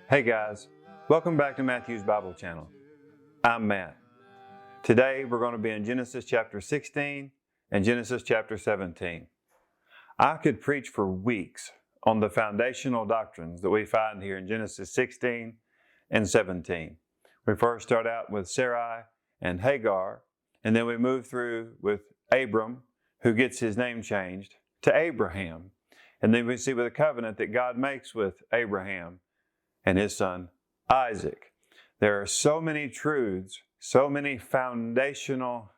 Hey guys, welcome back to Matthew's Bible channel. I'm Matt. Today we're going to be in Genesis chapter 16 and Genesis chapter 17. I could preach for weeks on the foundational doctrines that we find here in Genesis 16 and 17. We first start out with Sarai and Hagar, and then we move through with Abram, who gets his name changed to Abraham. And then we see with the covenant that God makes with Abraham and his son Isaac. There are so many truths, so many foundational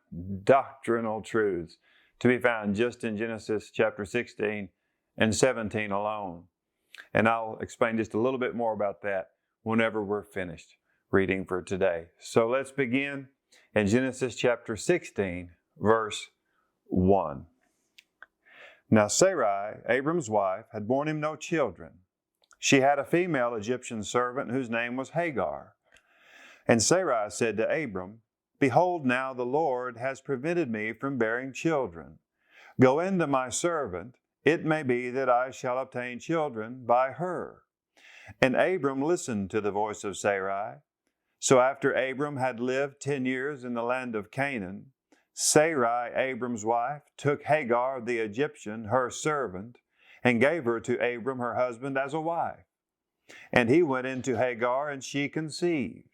doctrinal truths to be found just in Genesis chapter 16 and 17 alone. And I'll explain just a little bit more about that whenever we're finished reading for today. So let's begin in Genesis chapter 16, verse 1. Now Sarai, Abram's wife, had borne him no children. She had a female Egyptian servant whose name was Hagar. And Sarai said to Abram, Behold, now the Lord has prevented me from bearing children. Go in to my servant. It may be that I shall obtain children by her. And Abram listened to the voice of Sarai. So after Abram had lived 10 years in the land of Canaan, Sarai, Abram's wife, took Hagar the Egyptian, her servant, and gave her to Abram her husband as a wife. And he went into Hagar, and she conceived.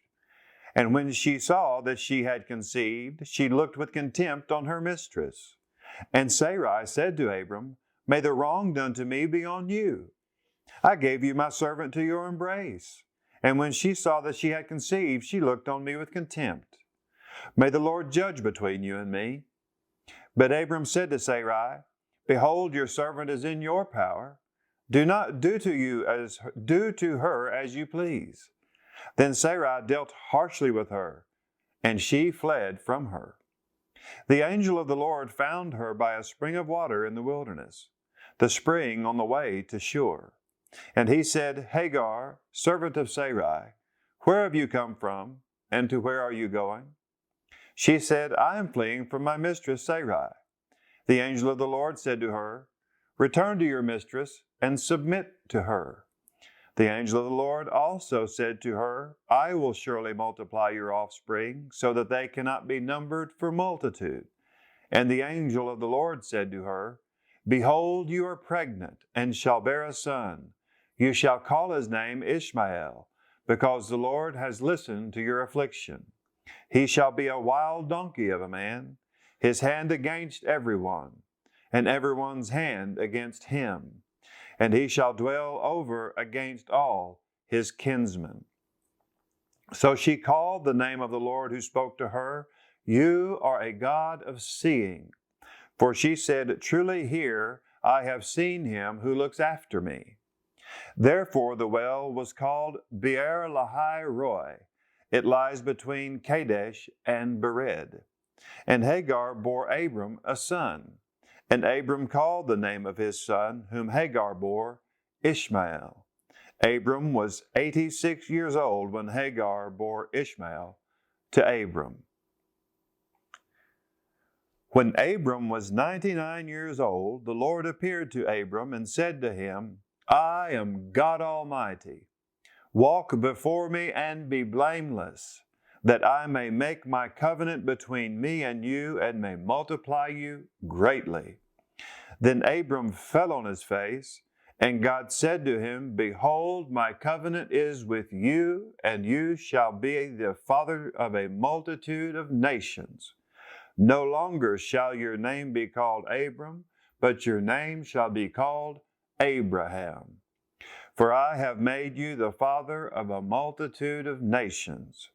And when she saw that she had conceived, she looked with contempt on her mistress. And Sarai said to Abram, May the wrong done to me be on you. I gave you my servant to your embrace. And when she saw that she had conceived, she looked on me with contempt. May the Lord judge between you and me. But Abram said to Sarai, Behold, your servant is in your power. Do to her as you please. Then Sarai dealt harshly with her, and she fled from her. The angel of the Lord found her by a spring of water in the wilderness, the spring on the way to Shur. And he said, Hagar, servant of Sarai, where have you come from, and to where are you going? She said, I am fleeing from my mistress Sarai. The angel of the Lord said to her, Return to your mistress and submit to her. The angel of the Lord also said to her, I will surely multiply your offspring, so that they cannot be numbered for multitude. And the angel of the Lord said to her, Behold, you are pregnant, and shall bear a son. You shall call his name Ishmael, because the Lord has listened to your affliction. He shall be a wild donkey of a man, his hand against everyone, and everyone's hand against him. And he shall dwell over against all his kinsmen. So she called the name of the Lord who spoke to her, You are a God of seeing. For she said, Truly here I have seen him who looks after me. Therefore the well was called Beer Lahai Roi. It lies between Kadesh and Bered. And Hagar bore Abram a son. And Abram called the name of his son, whom Hagar bore, Ishmael. Abram was 86 years old when Hagar bore Ishmael to Abram. When Abram was 99 years old, the Lord appeared to Abram and said to him, I am God Almighty. Walk before me and be blameless, that I may make my covenant between me and you and may multiply you greatly. Then Abram fell on his face, and God said to him, Behold, my covenant is with you, and you shall be the father of a multitude of nations. No longer shall your name be called Abram, but your name shall be called Abraham. For I have made you the father of a multitude of nations.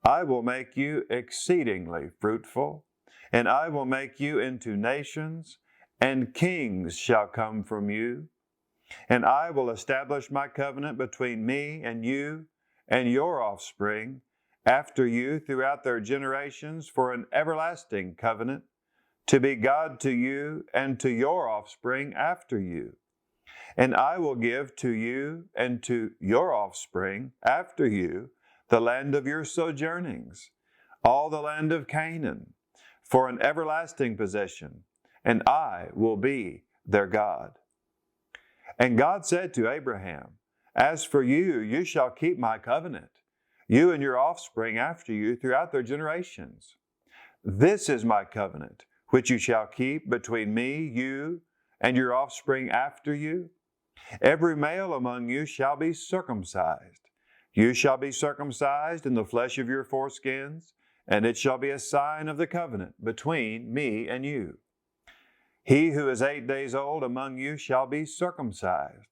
I will make you exceedingly fruitful, and I will make you into nations, and kings shall come from you. And I will establish my covenant between me and you and your offspring after you throughout their generations for an everlasting covenant, to be God to you and to your offspring after you. And I will give to you and to your offspring after you the land of your sojournings, all the land of Canaan, for an everlasting possession, and I will be their God. And God said to Abraham, As for you, you shall keep my covenant, you and your offspring after you throughout their generations. This is my covenant, which you shall keep between me, you, and your offspring after you. Every male among you shall be circumcised. You shall be circumcised in the flesh of your foreskins, and it shall be a sign of the covenant between me and you. He who is 8 days old among you shall be circumcised,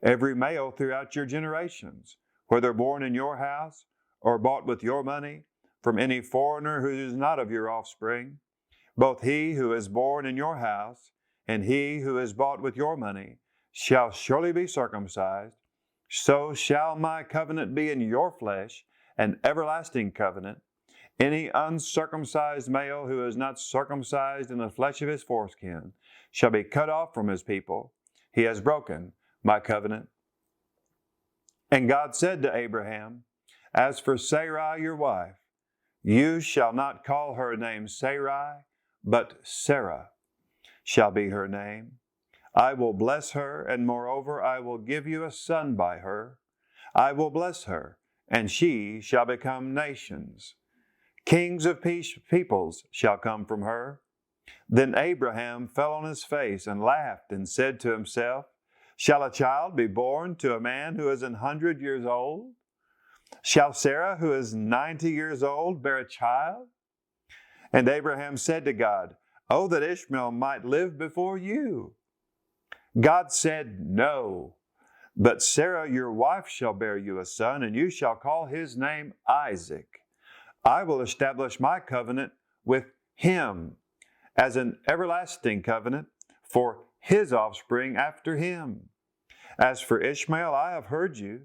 every male throughout your generations, whether born in your house or bought with your money from any foreigner who is not of your offspring. Both he who is born in your house and he who is bought with your money shall surely be circumcised. So shall my covenant be in your flesh, an everlasting covenant. Any uncircumcised male who is not circumcised in the flesh of his foreskin shall be cut off from his people. He has broken my covenant. And God said to Abraham, As for Sarai your wife, you shall not call her name Sarai, but Sarah shall be her name. I will bless her, and moreover I will give you a son by her. I will bless her, and she shall become nations. Kings of peoples shall come from her. Then Abraham fell on his face and laughed and said to himself, Shall a child be born to a man who is 100 years old? Shall Sarah, who is 90 years old, bear a child? And Abraham said to God, Oh, that Ishmael might live before you. God said, No, but Sarah your wife shall bear you a son, and you shall call his name Isaac. I will establish my covenant with him as an everlasting covenant for his offspring after him. As for Ishmael, I have heard you.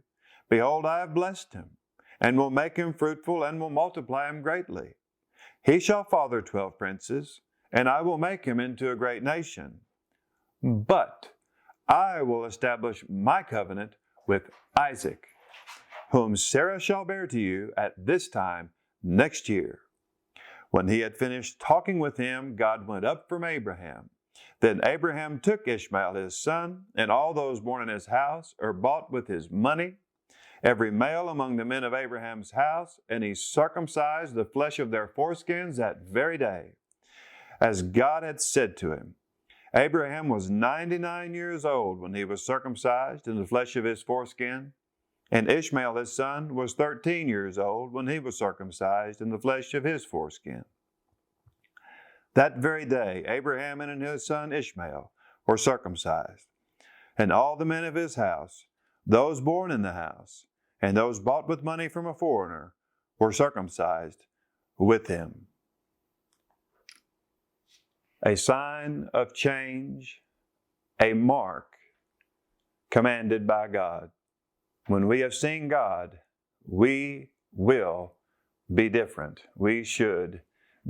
Behold, I have blessed him, and will make him fruitful, and will multiply him greatly. He shall father 12 princes, and I will make him into a great nation. But I will establish my covenant with Isaac, whom Sarah shall bear to you at this time next year. When he had finished talking with him, God went up from Abraham. Then Abraham took Ishmael his son, and all those born in his house or bought with his money, every male among the men of Abraham's house, and he circumcised the flesh of their foreskins that very day, as God had said to him. Abraham was 99 years old when he was circumcised in the flesh of his foreskin, and Ishmael his son was 13 years old when he was circumcised in the flesh of his foreskin. That very day, Abraham and his son Ishmael were circumcised, and all the men of his house, those born in the house, and those bought with money from a foreigner, were circumcised with him. A sign of change, a mark commanded by God. When we have seen God, we will be different. We should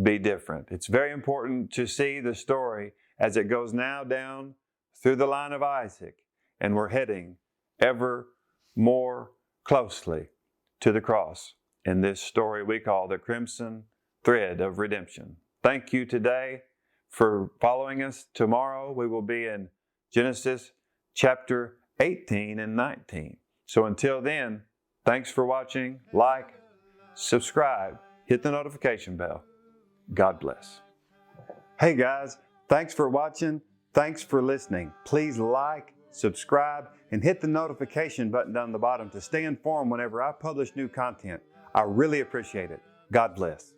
be different. It's very important to see the story as it goes now down through the line of Isaac, and we're heading ever more closely to the cross in this story we call the crimson thread of redemption. Thank you today for following us. Tomorrow we will be in Genesis chapter 18 and 19. So until then, thanks for watching. Like, subscribe, hit the notification bell. God bless. Hey guys, thanks for watching. Thanks for listening. Please like, subscribe, and hit the notification button down the bottom to stay informed whenever I publish new content. I really appreciate it. God bless.